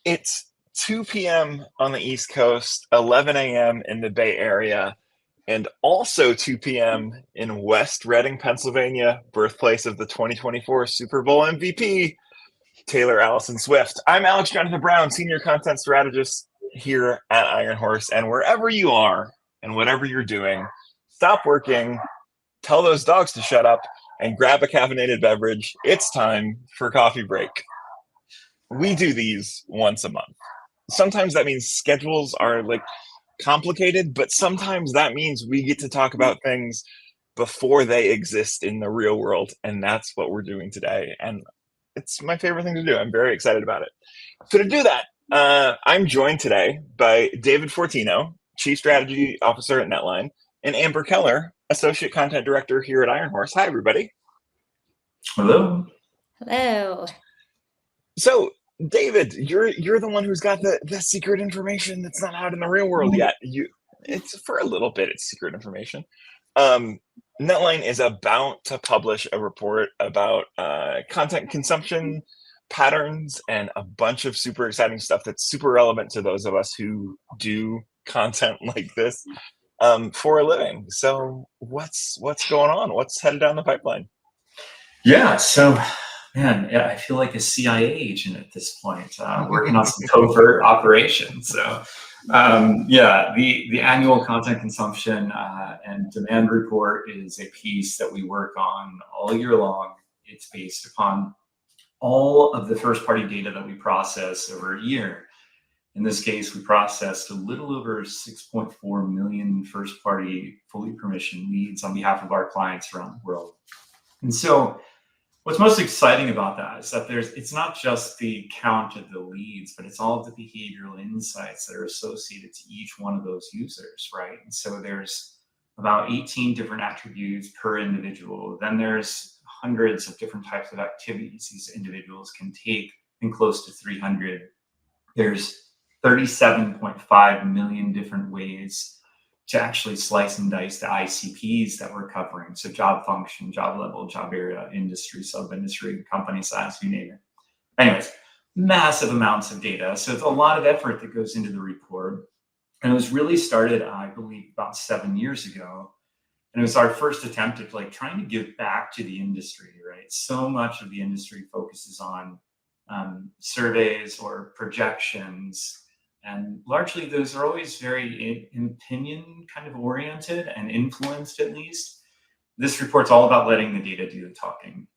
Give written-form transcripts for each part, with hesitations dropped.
It's 2 p.m. on the East Coast, 11 a.m. in the Bay Area, and also 2 p.m. in West Reading, Pennsylvania, birthplace of the 2024 Super Bowl MVP, Taylor Allison Swift. I'm Alex Jonathan Brown, Senior Content Strategist here at Iron Horse, and wherever you are and whatever you're doing, stop working, tell those dogs to shut up, and grab a caffeinated beverage. It's time for Coffee Break. We do these once a month. Sometimes that means schedules are like complicated, but sometimes that means we get to talk about things before they exist in the real world. And that's what we're doing today. And it's my favorite thing to do. I'm very excited about it. So to do that, I'm joined today by David Fortino, Chief Strategy Officer at Netline, and Amber Keller, Associate Content Director here at Iron Horse. Hi, everybody. Hello. Hello. So, David, you're the one who's got the secret information that's not out in the real world yet. It's for a little bit, it's secret information. Netline is about to publish a report about content consumption patterns and a bunch of super exciting stuff that's super relevant to those of us who do content like this for a living. So what's going on? What's headed down the pipeline? Yeah, so man, yeah, I feel like a CIA agent at this point, working on some covert operations. So the annual content consumption and demand report is a piece that we work on all year long. It's based upon all of the first party data that we process over a year. In this case, we processed a little over 6.4 million first party fully permissioned leads on behalf of our clients around the world. And so what's most exciting about that is that it's not just the count of the leads, but it's all of the behavioral insights that are associated to each one of those users, right? And so there's about 18 different attributes per individual. Then there's hundreds of different types of activities these individuals can take, and close to 300. There's 37.5 million different ways to actually slice and dice the ICPs that we're covering. So job function, job level, job area, industry, sub-industry, company size, you name it. Anyways, massive amounts of data. So it's a lot of effort that goes into the report. And it was really started, I believe, about 7 years ago. And it was our first attempt at trying to give back to the industry, right? So much of the industry focuses on surveys or projections. And largely, those are always very opinion kind of oriented and influenced, at least. This report's all about letting the data do the talking.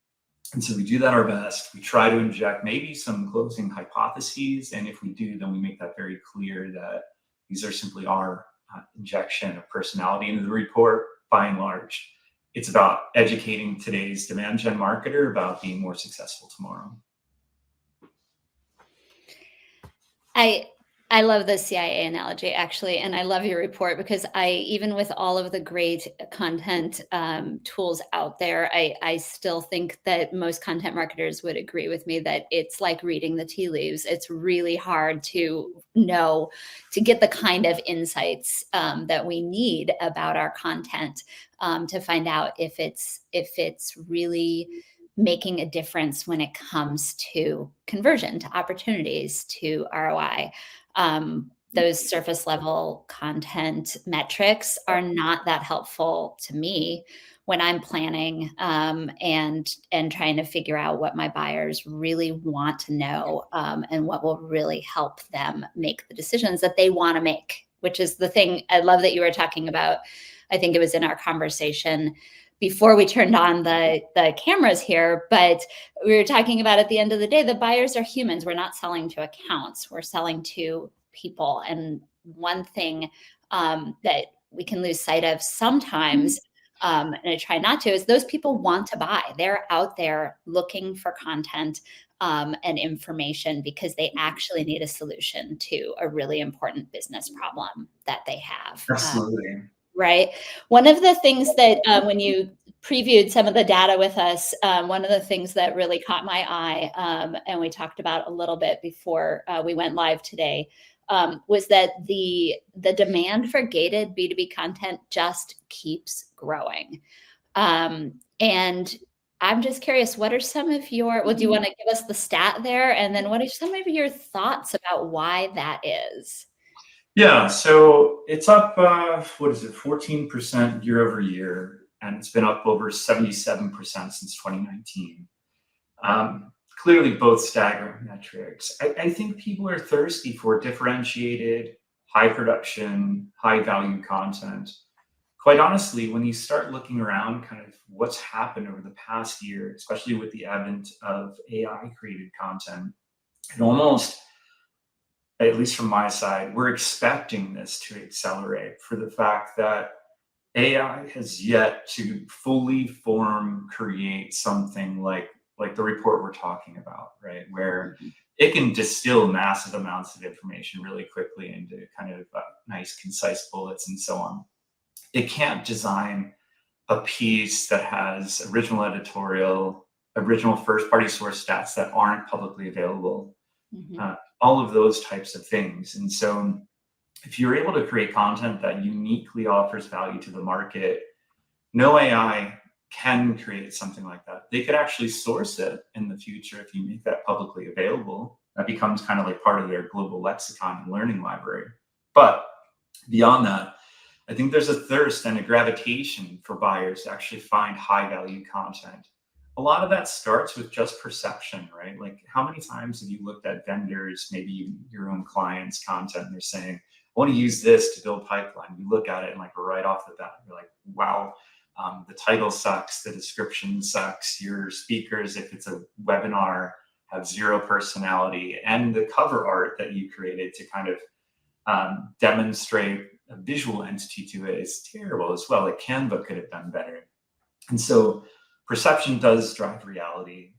And so we do that our best. We try to inject maybe some closing hypotheses. And if we do, then we make that very clear that these are simply our injection of personality into the report. By and large, it's about educating today's demand gen marketer about being more successful tomorrow. I love the CIA analogy, actually, and I love your report because even with all of the great content tools out there, I still think that most content marketers would agree with me that it's like reading the tea leaves. It's really hard to get the kind of insights that we need about our content to find out if it's really making a difference when it comes to conversion, to opportunities, to ROI. Those surface level content metrics are not that helpful to me when I'm planning and trying to figure out what my buyers really want to know and what will really help them make the decisions that they want to make, which is the thing I love that you were talking about. I think it was in our conversation before we turned on the cameras here, but we were talking about at the end of the day, the buyers are humans. We're not selling to accounts. We're selling to people. And one thing that we can lose sight of sometimes, and I try not to, is those people want to buy. They're out there looking for content and information because they actually need a solution to a really important business problem that they have. Absolutely. Right. One of the things that when you previewed some of the data with us, one of the things that really caught my eye, and we talked about a little bit before we went live today, was that the demand for gated B2B content just keeps growing. And I'm just curious, what are some of your, well, do you want to give us the stat there? And then what are some of your thoughts about why that is? Yeah, so it's up, what is it, 14% year over year, and it's been up over 77% since 2019. Clearly, both staggering metrics. I think people are thirsty for differentiated, high production, high value content. Quite honestly, when you start looking around kind of what's happened over the past year, especially with the advent of AI created content, it almost, at least from my side, we're expecting this to accelerate for the fact that AI has yet to fully create something like the report we're talking about, right? Where it can distill massive amounts of information really quickly into kind of nice, concise bullets and so on. It can't design a piece that has original editorial, original first-party source stats that aren't publicly available. All of those types of things. And so if you're able to create content that uniquely offers value to the market, no AI can create something like that. They could actually source it in the future if you make that publicly available. That becomes kind of like part of their global lexicon and learning library. But beyond that, I think there's a thirst and a gravitation for buyers to actually find high value content. A lot of that starts with just perception, right? Like, how many times have you looked at vendors, maybe your own clients' content, and they're saying, I want to use this to build pipeline. You look at it and like right off the bat, you're like, wow, the title sucks, the description sucks, your speakers, if it's a webinar, have zero personality, and the cover art that you created to kind of demonstrate a visual entity to it is terrible as well. Like Canva could have done better. And so perception does drive reality.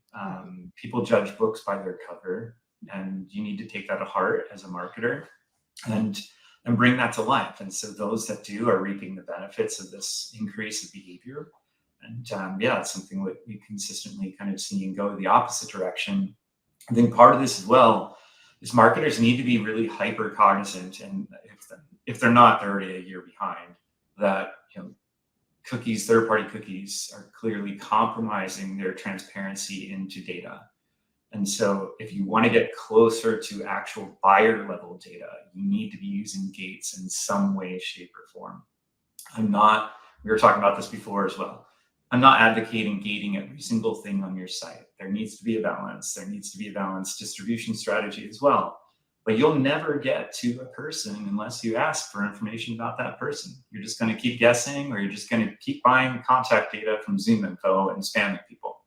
People judge books by their cover, and you need to take that to heart as a marketer and bring that to life. And so those that do are reaping the benefits of this increase of behavior. And yeah, it's something that we consistently kind of seeing go the opposite direction. I think part of this as well is marketers need to be really hyper cognizant, and if they're not, they're already a year behind, that cookies, third-party cookies, are clearly compromising their transparency into data. And so if you want to get closer to actual buyer level data, you need to be using gates in some way, shape, or form. We were talking about this before as well. I'm not advocating gating every single thing on your site. There needs to be a balance. There needs to be a balanced distribution strategy as well. But you'll never get to a person unless you ask for information about that person. You're just going to keep guessing, or you're just going to keep buying contact data from ZoomInfo and spamming people.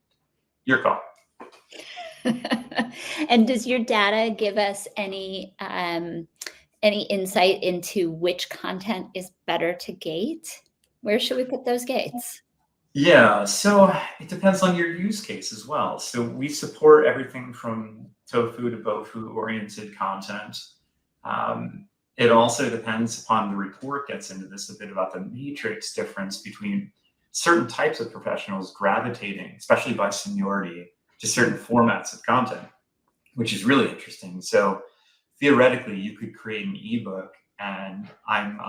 Your call. And does your data give us any insight into which content is better to gate? Where should we put those gates? Yeah, so it depends on your use case as well. So we support everything from tofu to bofu oriented content. It also depends upon, the report gets into this a bit about the matrix difference between certain types of professionals gravitating, especially by seniority, to certain formats of content, which is really interesting. So theoretically, you could create an ebook, and I'm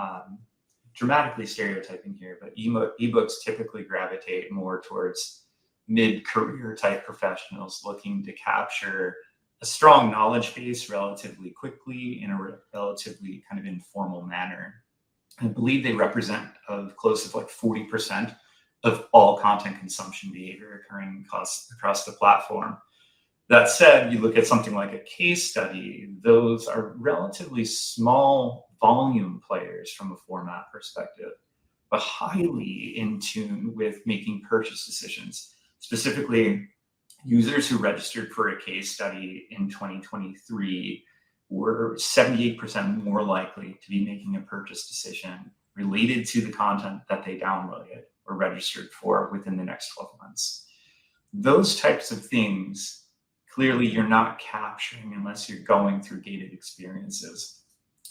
dramatically stereotyping here, but ebooks typically gravitate more towards mid-career type professionals looking to capture a strong knowledge base relatively quickly in a relatively kind of informal manner. I believe they represent close to like 40% of all content consumption behavior occurring across the platform. That said, you look at something like a case study, those are relatively small volume players from a format perspective, but highly in tune with making purchase decisions. Specifically, users who registered for a case study in 2023 were 78% more likely to be making a purchase decision related to the content that they downloaded or registered for within the next 12 months. Those types of things, clearly you're not capturing unless you're going through gated experiences.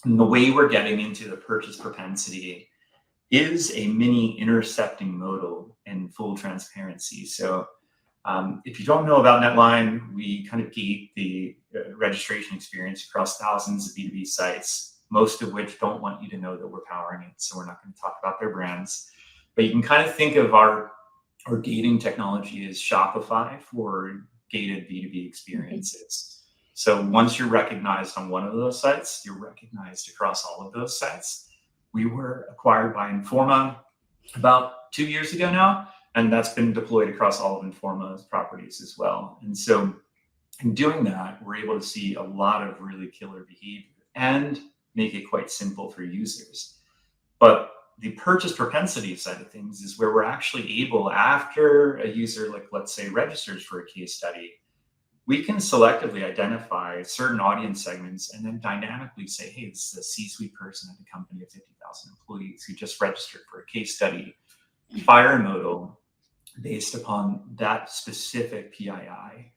And the way we're getting into the purchase propensity is a mini intercepting modal in full transparency. So if you don't know about Netline, we kind of gate the registration experience across thousands of B2B sites, most of which don't want you to know that we're powering it. So we're not going to talk about their brands, but you can kind of think of our or gating technology is Shopify for gated B2B experiences. So once you're recognized on one of those sites, you're recognized across all of those sites. We were acquired by Informa about 2 years ago now, and that's been deployed across all of Informa's properties as well. And so in doing that, we're able to see a lot of really killer behavior and make it quite simple for users. But the purchase propensity side of things is where we're actually able, after a user, like let's say, registers for a case study, we can selectively identify certain audience segments and then dynamically say, hey, this is a C-suite person at a company of 50,000 employees who just registered for a case study. Fire a modal based upon that specific PII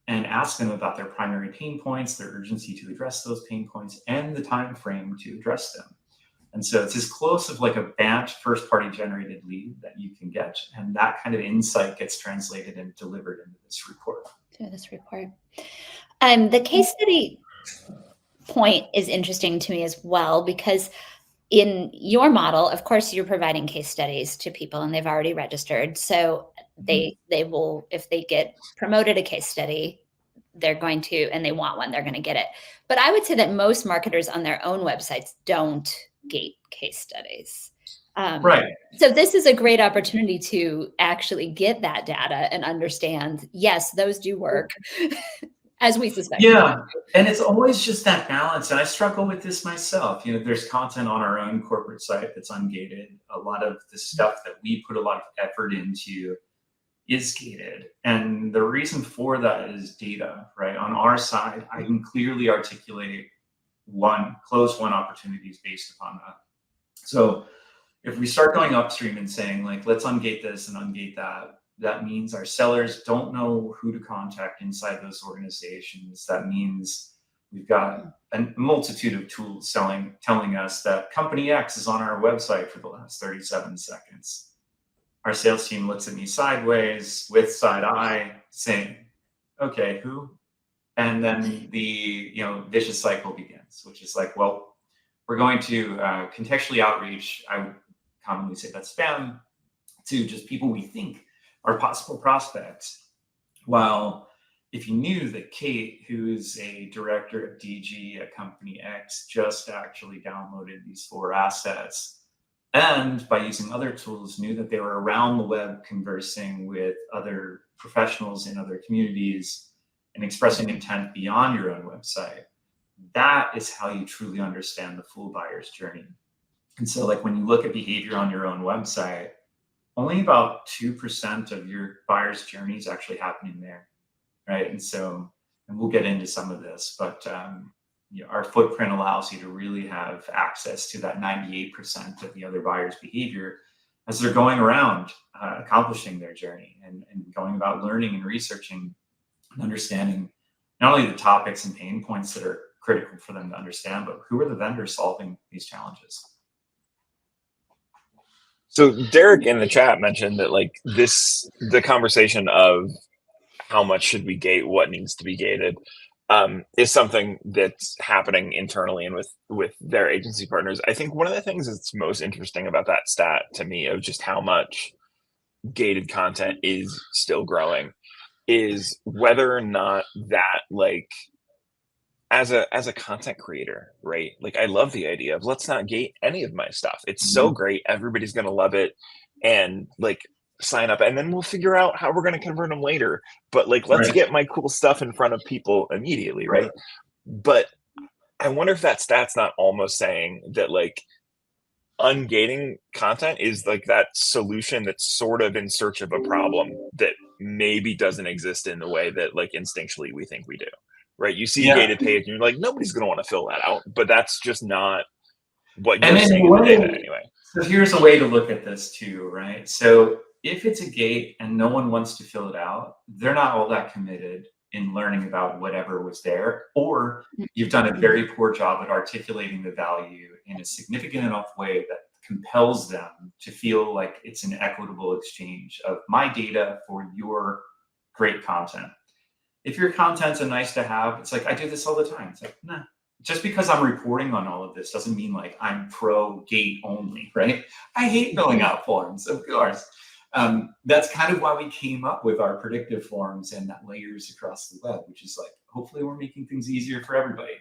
and ask them about their primary pain points, their urgency to address those pain points, and the time frame to address them. And so it's as close of like a BANT first-party generated lead that you can get, and that kind of insight gets translated and delivered into this report. The case study point is interesting to me as well, because in your model, of course, you're providing case studies to people and they've already registered. So they will, if they get promoted a case study, they're going to, and they want one, they're going to get it. But I would say that most marketers on their own websites don't gate case studies. Right. So this is a great opportunity to actually get that data and understand, yes, those do work, as we suspect. Yeah, and it's always just that balance. And I struggle with this myself. You know, there's content on our own corporate site that's ungated. A lot of the stuff that we put a lot of effort into is gated. And the reason for that is data, right? On our side, I can clearly articulate close won opportunities based upon that. So if we start going upstream and saying like, let's ungate this and ungate that, that means our sellers don't know who to contact inside those organizations. That means we've got a multitude of tools telling us that company X is on our website for the last 37 seconds. Our sales team looks at me sideways with side eye saying, okay, who? And then the vicious cycle begins, which is like, well, we're going to contextually outreach. I would commonly say that's spam, to just people we think are possible prospects. While if you knew that Kate, who is a director of DG at company X, just actually downloaded these 4 assets, and by using other tools knew that they were around the web conversing with other professionals in other communities and expressing intent beyond your own website, that is how you truly understand the full buyer's journey. And so like when you look at behavior on your own website, only about 2% of your buyer's journey is actually happening there, right? And we'll get into some of this, but our footprint allows you to really have access to that 98% of the other buyer's behavior as they're going around accomplishing their journey and going about learning and researching and understanding not only the topics and pain points that are critical for them to understand, but who are the vendors solving these challenges. So Derek in the chat mentioned that like the conversation of how much should we gate, what needs to be gated, is something that's happening internally and with their agency partners. I think one of the things that's most interesting about that stat to me of just how much gated content is still growing is whether or not that like as a content creator, right? Like I love the idea of let's not gate any of my stuff. It's so great. Everybody's going to love it and like sign up and then we'll figure out how we're going to convert them later. But like, let's get my cool stuff in front of people immediately. Right. But I wonder if that stat's not almost saying that like ungating content is like that solution that's sort of in search of a problem that maybe doesn't exist in the way that like instinctually we think we do. Right. You see a gated page and you're like, nobody's going to want to fill that out, but that's just not what you're seeing in the data anyway. So here's a way to look at this too, right? So if it's a gate and no one wants to fill it out, they're not all that committed in learning about whatever was there, or you've done a very poor job at articulating the value in a significant enough way that compels them to feel like it's an equitable exchange of my data for your great content. If your content's a nice to have, it's like, I do this all the time. It's like, nah, just because I'm reporting on all of this doesn't mean like I'm pro gate only, right? I hate filling out forms, of course. That's kind of why we came up with our predictive forms and that layers across the web, which is like, hopefully we're making things easier for everybody.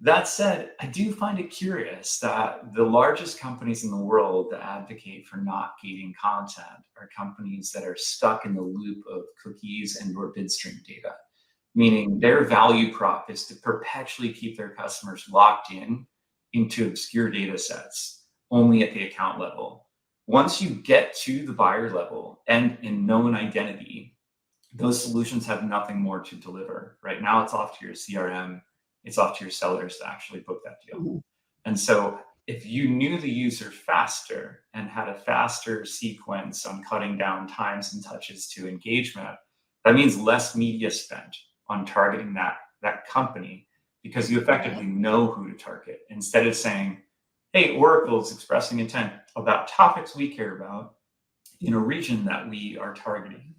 That said, I do find it curious that the largest companies in the world that advocate for not gating content are companies that are stuck in the loop of cookies and or bid stream data, meaning their value prop is to perpetually keep their customers locked into obscure data sets only at the account level. Once you get to the buyer level and in known identity, those solutions have nothing more to deliver. Right now, it's off to your CRM, it's off to your sellers to actually book that deal. Mm-hmm. And so if you knew the user faster and had a faster sequence on cutting down times and touches to engagement, that means less media spent on targeting that company, because you effectively know who to target, instead of saying, hey, Oracle is expressing intent about topics we care about in a region that we are targeting.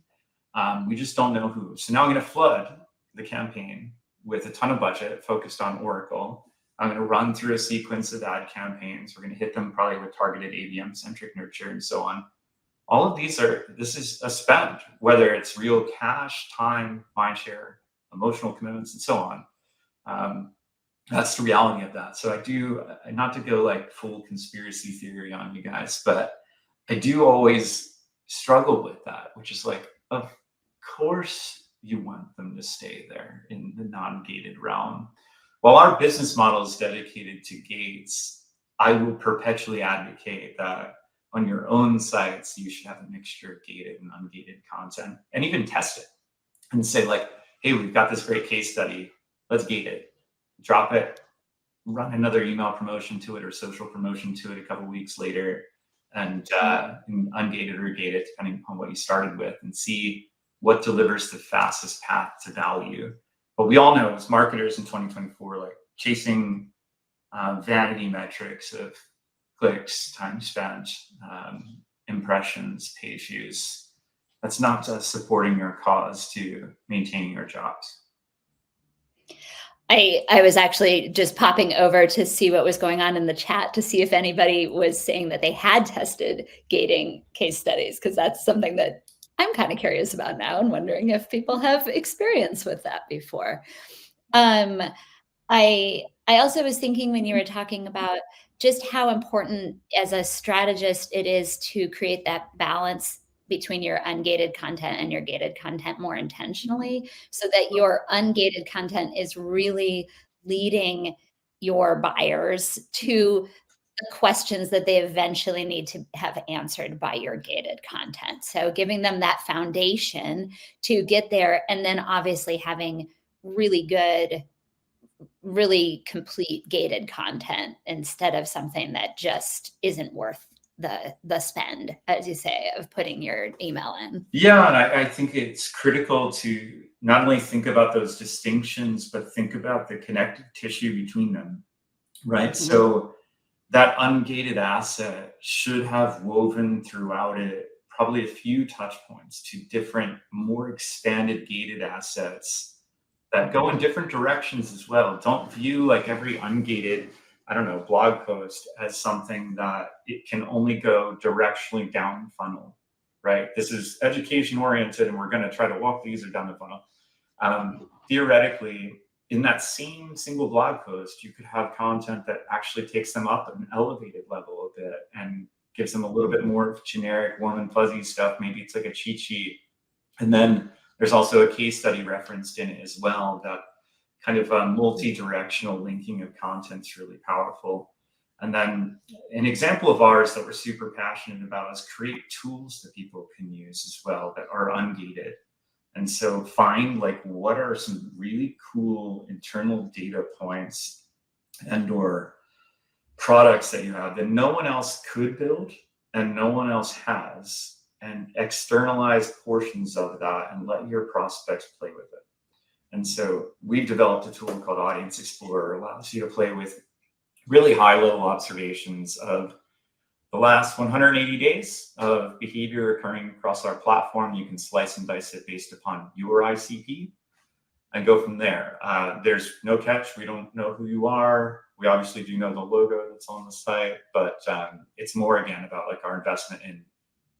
We just don't know who. So now I'm going to flood the campaign with a ton of budget focused on Oracle. I'm going to run through a sequence of ad campaigns. We're going to hit them probably with targeted ABM-centric nurture and so on. All of these this is a spend, whether it's real cash, time, mindshare, emotional commitments, and so on. That's the reality of that. So I do, not to go like full conspiracy theory on you guys, but I do always struggle with that, which is like, of course you want them to stay there in the non-gated realm. While our business model is dedicated to gates, I will perpetually advocate that on your own sites, you should have a mixture of gated and ungated content, and even test it and say like, hey, we've got this great case study, let's gate it. Drop it, run another email promotion to it or social promotion to it a couple weeks later, and ungate it or gate it, depending on what you started with, and see what delivers the fastest path to value. But we all know as marketers in 2024, like chasing vanity metrics of clicks, time spent, impressions, page views, that's not just supporting your cause to maintaining your jobs. I was actually just popping over to see what was going on in the chat to see if anybody was saying that they had tested gating case studies, because that's something that I'm kind of curious about now and wondering if people have experience with that before. I also was thinking when you were talking about just how important as a strategist it is to create that balance between your ungated content and your gated content more intentionally, so that your ungated content is really leading your buyers to the questions that they eventually need to have answered by your gated content. So giving them that foundation to get there, and then obviously having really good, really complete gated content instead of something that just isn't worth the spend, as you say, of putting your email in. Yeah, and I think it's critical to not only think about those distinctions, but think about the connective tissue between them, right? Mm-hmm. So that ungated asset should have woven throughout it probably a few touch points to different, more expanded gated assets that go in different directions as well. Don't view like every ungated, blog post as something that it can only go directionally down the funnel, right? This is education oriented, and we're going to try to walk the user down the funnel. Theoretically, in that same single blog post, you could have content that actually takes them up an elevated level a bit and gives them a little bit more generic, warm and fuzzy stuff. Maybe it's like a cheat sheet. And then there's also a case study referenced in it as well. That kind of multi-directional linking of content is really powerful. And then an example of ours that we're super passionate about is create tools that people can use as well that are ungated. And so find like what are some really cool internal data points and or products that you have that no one else could build and no one else has, and externalize portions of that and let your prospects play with it. And so we've developed a tool called Audience Explorer, allows you to play with really high-level observations of the last 180 days of behavior occurring across our platform. You can slice and dice it based upon your ICP and go from there. There's no catch. We don't know who you are. We obviously do know the logo that's on the site, but it's more, again, about like our investment in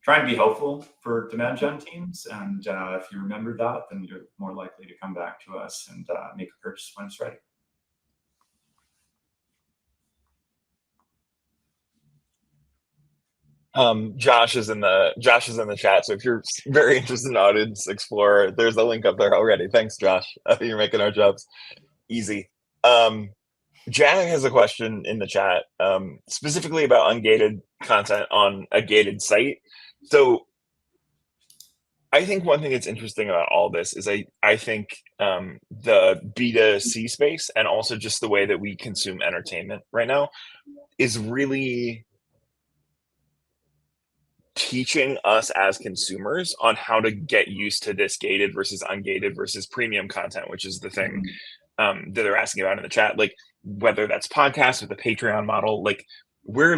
try and be helpful for demand gen teams. And if you remember that, then you're more likely to come back to us and make a purchase when it's ready. Josh is in the chat. So if you're very interested in Audience Explorer, there's a link up there already. Thanks, Josh. You're making our jobs easy. Jack has a question in the chat, specifically about ungated content on a gated site. So I think one thing that's interesting about all this is I think the B2C space and also just the way that we consume entertainment right now is really teaching us as consumers on how to get used to this gated versus ungated versus premium content, which is the thing that they're asking about in the chat. Like whether that's podcasts or the Patreon model, like we're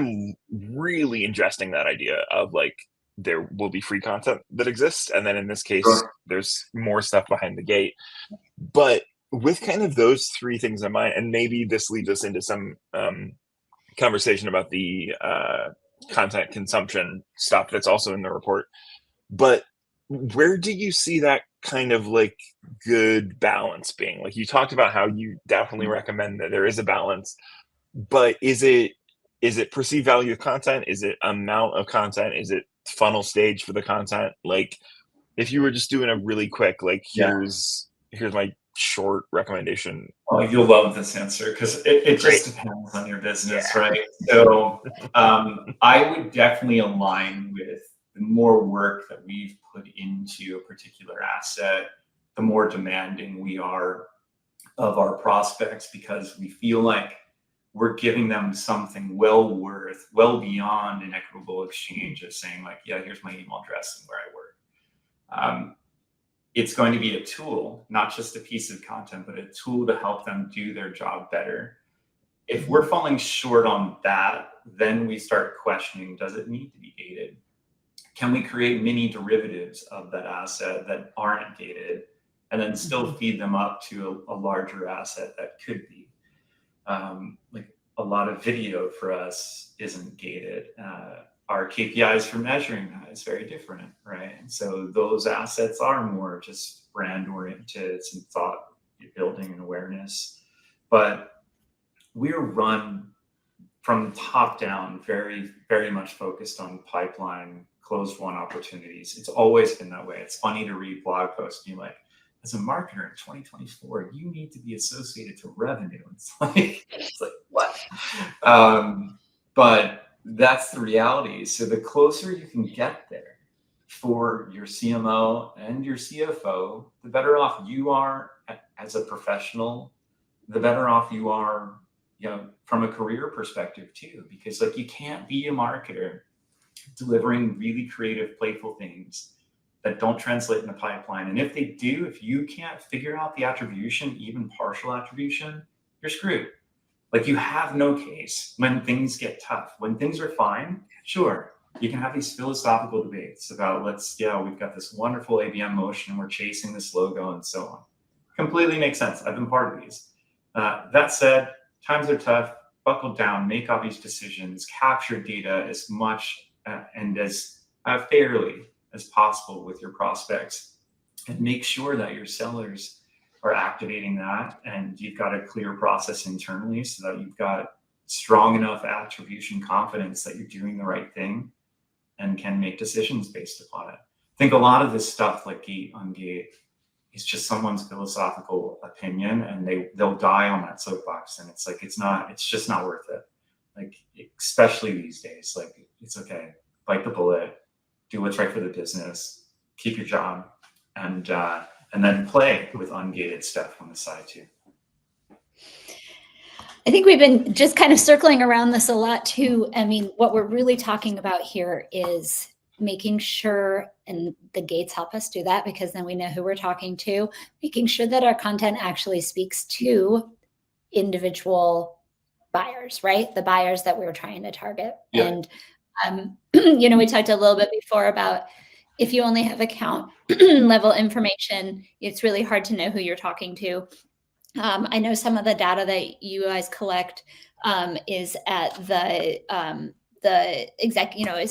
really ingesting that idea of like there will be free content that exists, and then in this case, there's more stuff behind the gate. But with kind of those three things in mind, and maybe this leads us into some conversation about the content consumption stuff that's also in the report, but where do you see that kind of like good balance being? Like you talked about how you definitely recommend that there is a balance, but is it perceived value of content? Is it amount of content? Is it funnel stage for the content? Like if you were just doing a really quick, like here's my short recommendation. Oh, you'll love this answer because it just depends on your business, right? So I would definitely align with the more work that we've put into a particular asset, the more demanding we are of our prospects, because we feel like we're giving them something well beyond an equitable exchange of saying like, yeah, here's my email address and where I work. It's going to be a tool, not just a piece of content, but a tool to help them do their job better. If we're falling short on that, then we start questioning, does it need to be gated? Can we create mini derivatives of that asset that aren't gated and then still feed them up to a larger asset that could be? Like a lot of video for us isn't gated. Our KPIs for measuring that is very different, right? And so those assets are more just brand oriented, some thought building and awareness. But we're run from top down, very, very much focused on pipeline, closed won opportunities. It's always been that way. It's funny to read blog posts and you're like, as a marketer in 2024, you need to be associated to revenue. It's like what? But that's the reality. So the closer you can get there for your CMO and your CFO, the better off you are as a professional, the better off you are, you know, from a career perspective too, because like you can't be a marketer delivering really creative, playful things that don't translate in the pipeline. And if they do, if you can't figure out the attribution, even partial attribution, you're screwed. Like you have no case when things get tough. When things are fine, sure, you can have these philosophical debates about we've got this wonderful ABM motion and we're chasing this logo and so on. Completely makes sense. I've been part of these. That said, times are tough, buckle down, make obvious decisions, capture data as much and as fairly as possible with your prospects, and make sure that your sellers are activating that and you've got a clear process internally so that you've got strong enough attribution confidence that you're doing the right thing and can make decisions based upon it. I think a lot of this stuff like gate ungate is just someone's philosophical opinion and they'll die on that soapbox, and it's like it's just not worth it. Like especially these days, like it's okay, bite the bullet, do what's right for the business, keep your job, and then play with ungated stuff on the side too. I think we've been just kind of circling around this a lot too. I mean, what we're really talking about here is making sure, and the gates help us do that because then we know who we're talking to, making sure that our content actually speaks to individual buyers, right? The buyers that we were trying to target. Yeah. And, you know, we talked a little bit before about if you only have account level information, it's really hard to know who you're talking to. I know some of the data that you guys collect is at the the is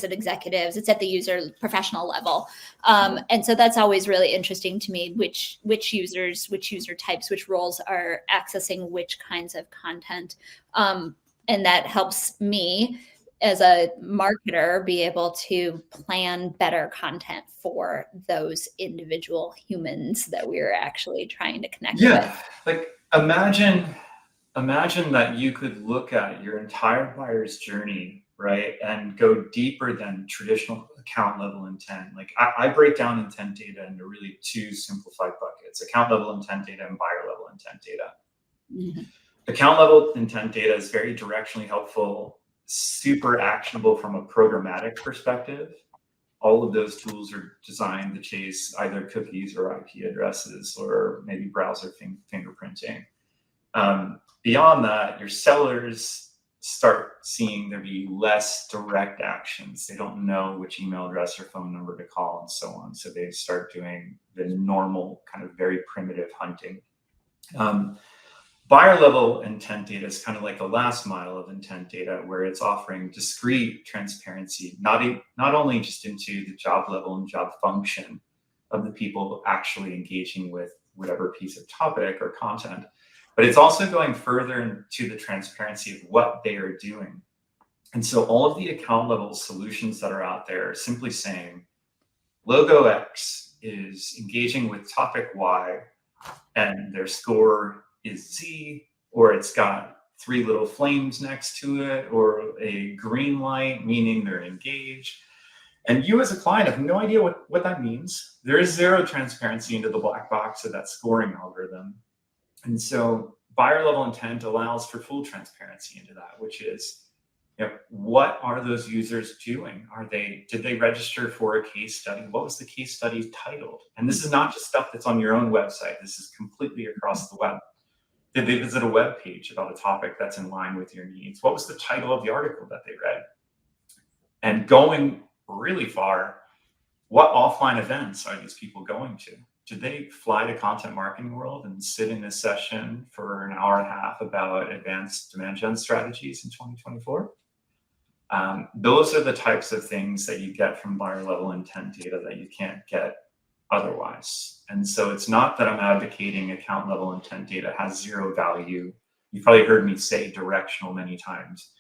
it executives? It's at the user professional level. And so that's always really interesting to me, which users, which user types, which roles are accessing which kinds of content. And that helps me as a marketer be able to plan better content for those individual humans that we're actually trying to connect with. Like imagine that you could look at your entire buyer's journey, right, and go deeper than traditional account level intent. Like I break down intent data into really two simplified buckets: account level intent data and buyer level intent data. Mm-hmm. Account level intent data is very directionally helpful, super actionable from a programmatic perspective. All of those tools are designed to chase either cookies or IP addresses or maybe browser fingerprinting. Beyond that, your sellers start seeing there be less direct actions. They don't know which email address or phone number to call and so on. So they start doing the normal kind of very primitive hunting. Buyer level intent data is kind of like the last mile of intent data, where it's offering discrete transparency, not only just into the job level and job function of the people actually engaging with whatever piece of topic or content, but it's also going further into the transparency of what they are doing. And so all of the account level solutions that are out there are simply saying logo X is engaging with topic Y and their score is Z, or it's got 3 little flames next to it, or a green light, meaning they're engaged. And you as a client have no idea what that means. There is zero transparency into the black box of that scoring algorithm. And so buyer level intent allows for full transparency into that, which is, what are those users doing? Did they register for a case study? What was the case study titled? And this is not just stuff that's on your own website. This is completely across the web. Did they visit a web page about a topic that's in line with your needs? What was the title of the article that they read? And going really far, what offline events are these people going to? Did they fly to Content Marketing World and sit in a session for an hour and a half about advanced demand gen strategies in 2024? Those are the types of things that you get from buyer level intent data that you can't get otherwise. And so it's not that I'm advocating account level intent data has zero value. You've probably heard me say directional many times.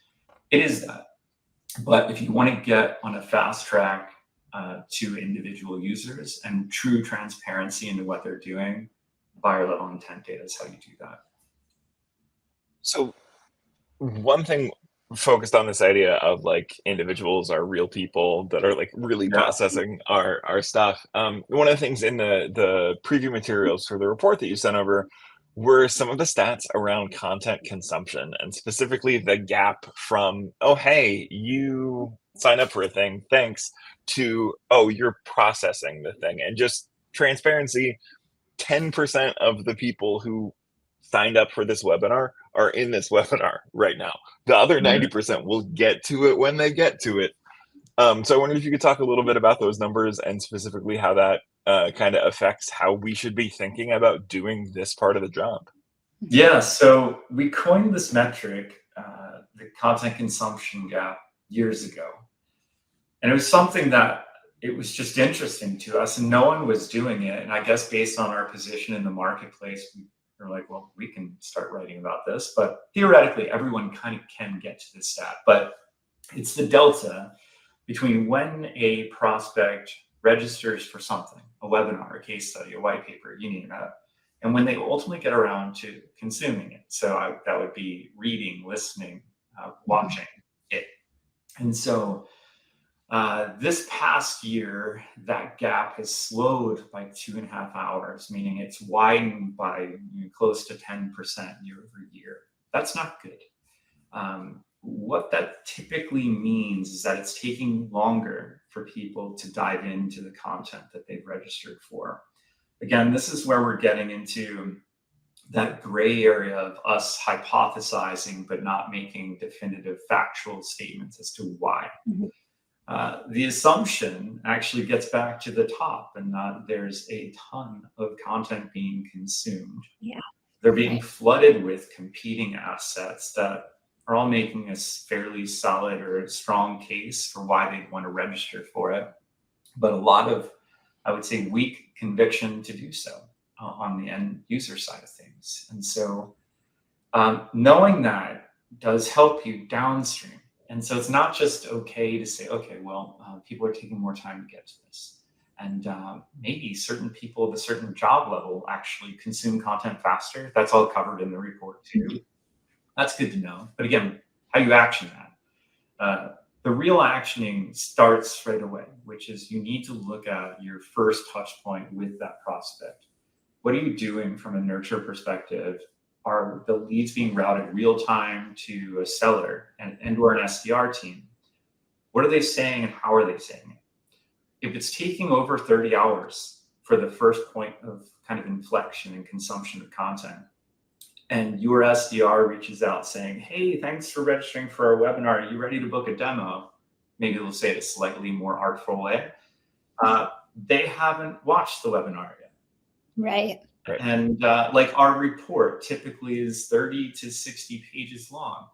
It is that. But if you want to get on a fast track to individual users and true transparency into what they're doing, buyer level intent data is how you do that. So one thing focused on this idea of like individuals are real people that are like really processing our stuff. One of the things in the preview materials for the report that you sent over were some of the stats around content consumption, and specifically the gap from, oh, hey, you sign up for a thing, thanks, to, oh, you're processing the thing. And just transparency, 10% of the people who signed up for this webinar are in this webinar right now. The other 90% will get to it when they get to it. So I wondered if you could talk a little bit about those numbers and specifically how that kind of affects how we should be thinking about doing this part of the job. Yeah, so we coined this metric, the content consumption gap, years ago. And it was something that it was just interesting to us, and no one was doing it. And I guess based on our position in the marketplace, we were like, well, we can start writing about this. But theoretically, everyone kind of can get to this stat. But it's the delta between when a prospect registers for something, a webinar, a case study, a white paper, you name it, and when they ultimately get around to consuming it. So that would be reading, listening, watching it. And so this past year, that gap has slowed by 2.5 hours, meaning it's widened by close to 10% year over year. That's not good. What that typically means is that it's taking longer for people to dive into the content that they've registered for. Again, this is where we're getting into that gray area of us hypothesizing, but not making definitive factual statements as to why. The assumption actually gets back to the top, and that there's a ton of content being consumed. Yeah. They're being flooded with competing assets that are all making a fairly solid or strong case for why they'd want to register for it, but a lot of, I would say, weak conviction to do so on the end user side of things. And so knowing that does help you downstream. And so it's not just okay to say, okay, well, people are taking more time to get to this. And maybe certain people at a certain job level actually consume content faster. That's all covered in the report too. That's good to know. But again, how you action that. The real actioning starts right away, which is you need to look at your first touch point with that prospect. What are you doing from a nurture perspective? Are the leads being routed real time to a seller and or an SDR team? What are they saying and how are they saying it? If it's taking over 30 hours for the first point of kind of inflection and consumption of content, and your SDR reaches out saying, hey, thanks for registering for our webinar. Are you ready to book a demo? Maybe they'll say it a slightly more artful way. They haven't watched the webinar yet. Right. And like our report typically is 30 to 60 pages long.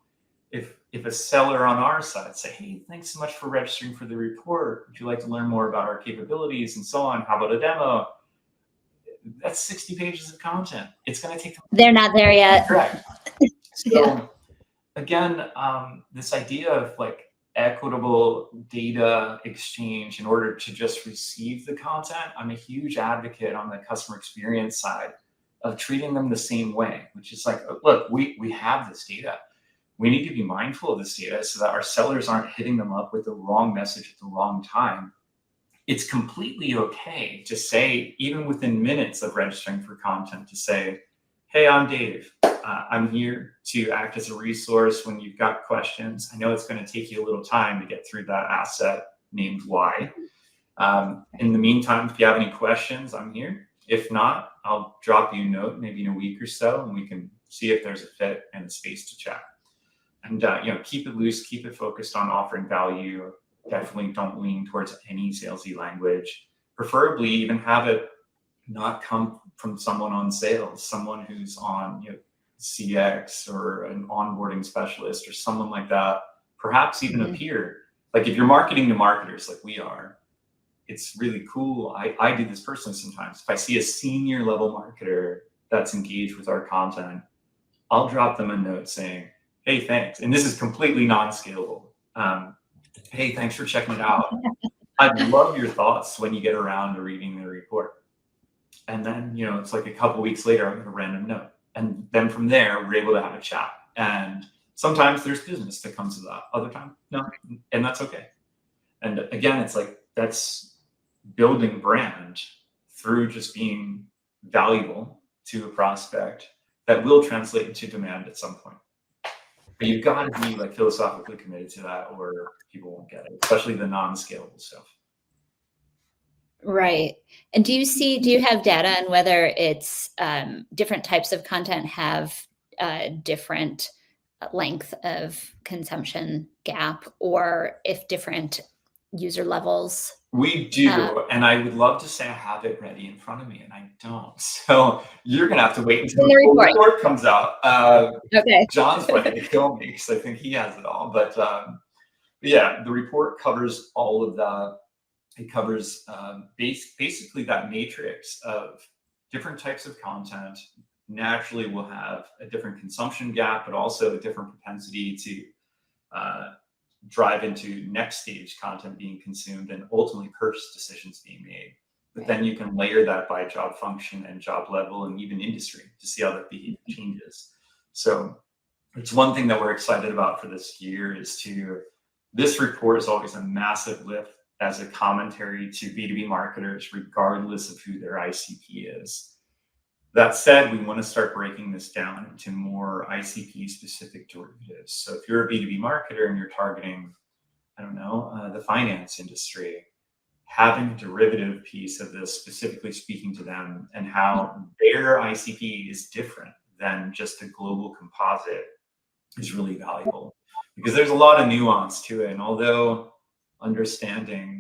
If a seller on our side say, hey, thanks so much for registering for the report. Would you like to learn more about our capabilities and so on? How about a demo? That's 60 pages of content. It's going to take them. They're not there yet. Correct. So again, this idea of like equitable data exchange in order to just receive the content, I'm a huge advocate on the customer experience side of treating them the same way, which is like, look, we have this data. We need to be mindful of this data so that our sellers aren't hitting them up with the wrong message at the wrong time. It's completely okay to say, even within minutes of registering for content, to say, hey, I'm Dave. I'm here to act as a resource when you've got questions. I know it's going to take you a little time to get through that asset named Y. In the meantime, if you have any questions, I'm here. If not, I'll drop you a note maybe in a week or so, and we can see if there's a fit and a space to chat. And keep it loose, keep it focused on offering value. Definitely don't lean towards any salesy language. Preferably even have it not come from someone on sales, someone who's on CX or an onboarding specialist or someone like that, perhaps even a peer. Like if you're marketing to marketers like we are, it's really cool. I do this personally sometimes. If I see a senior level marketer that's engaged with our content, I'll drop them a note saying, hey, thanks. And this is completely non-scalable. Hey, thanks for checking it out. I'd love your thoughts when you get around to reading the report. And then, it's like a couple weeks later, I get a random note. And then from there, we're able to have a chat. And sometimes there's business that comes to that. Other time, no. And that's okay. And again, it's like that's building brand through just being valuable to a prospect that will translate into demand at some point. But you've got to be like philosophically committed to that or people won't get it, especially the non-scalable stuff. Right. And do you have data on whether it's different types of content have different length of consumption gap, or if different user levels? We do, and I would love to say I have it ready in front of me, and I don't. So you're going to have to wait until the report comes out. Okay. John's ready to kill me because I think he has it all. But yeah, the report covers all of that. It covers basically that matrix of different types of content. Naturally, we'll have a different consumption gap, but also a different propensity to drive into next stage content being consumed and ultimately purchase decisions being made. But then you can layer that by job function and job level and even industry to see how that behavior changes. So it's one thing that we're excited about for this year is this report is always a massive lift as a commentary to B2B marketers, regardless of who their ICP is. That said, we want to start breaking this down into more ICP specific derivatives. So if you're a B2B marketer and you're targeting, the finance industry, having a derivative piece of this specifically speaking to them and how their ICP is different than just a global composite is really valuable because there's a lot of nuance to it. And although understanding,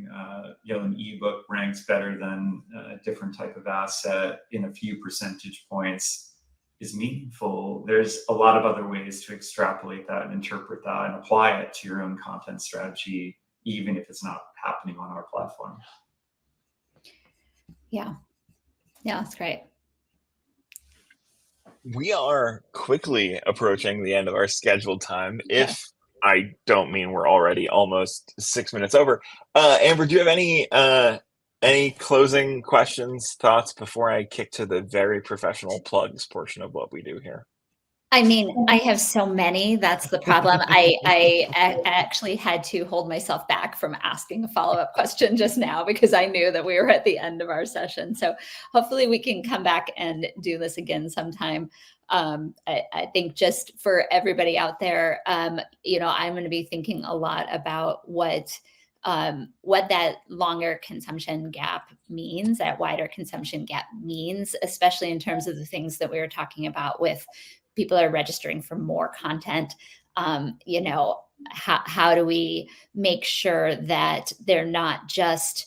an ebook ranks better than a different type of asset in a few percentage points, is meaningful, there's a lot of other ways to extrapolate that and interpret that and apply it to your own content strategy, even if it's not happening on our platform. Yeah, that's great. We are quickly approaching the end of our scheduled time. If I don't mean we're already almost 6 minutes over. Amber, do you have any closing questions, thoughts before I kick to the very professional plugs portion of what we do here? I mean, I have so many. That's the problem. I actually had to hold myself back from asking a follow-up question just now because I knew that we were at the end of our session. So hopefully we can come back and do this again sometime. I think just for everybody out there, I'm going to be thinking a lot about what that longer consumption gap means, that wider consumption gap means, especially in terms of the things that we were talking about with people are registering for more content. How do we make sure that they're not just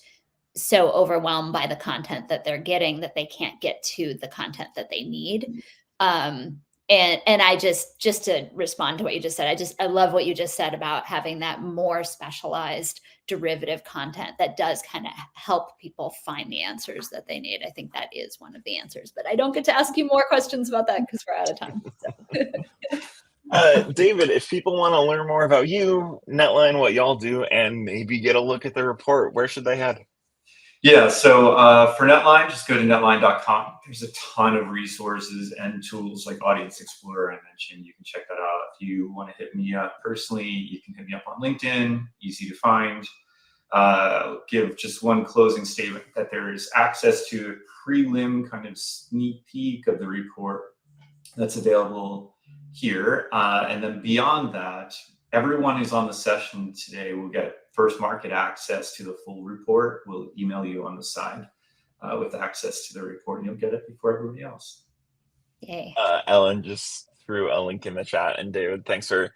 so overwhelmed by the content that they're getting that they can't get to the content that they need? And I just to respond to what you just said, I love what you just said about having that more specialized derivative content that does kind of help people find the answers that they need. I think that is one of the answers, but I don't get to ask you more questions about that because we're out of time. So. David, if people want to learn more about you, Netline, what y'all do, and maybe get a look at the report, where should they head? Yeah, so for Netline, just go to netline.com. There's a ton of resources and tools like Audience Explorer I mentioned. You can check that out. If you want to hit me up personally, you can hit me up on LinkedIn, easy to find. Give just one closing statement that there is access to a prelim kind of sneak peek of the report that's available here. And then beyond that, everyone who's on the session today will get first market access to the full report. We'll email you on the side with access to the report, and you'll get it before everybody else. Yay. Ellen just threw a link in the chat, and David, thanks for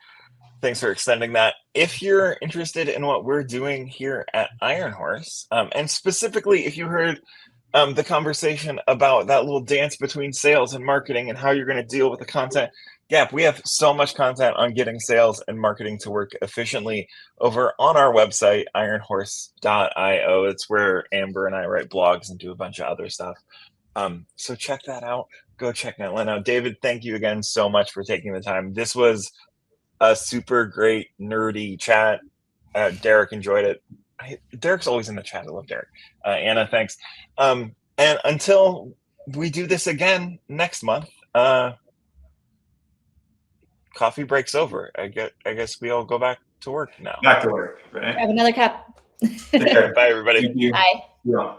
extending that. If you're interested in what we're doing here at Iron Horse, and specifically if you heard the conversation about that little dance between sales and marketing and how you're going to deal with the content gap, we have so much content on getting sales and marketing to work efficiently over on our website, ironhorse.io. It's where Amber and I write blogs and do a bunch of other stuff. So check that out. Go check Netline out. David, thank you again so much for taking the time. This was a super great nerdy chat. Derek enjoyed it. Derek's always in the chat. I love Derek. Anna, thanks. And until we do this again next month, coffee break's over. I guess we all go back to work now. Back to work, right? Grab another cup. Take care. Bye, everybody. Thank you. Bye. Yeah.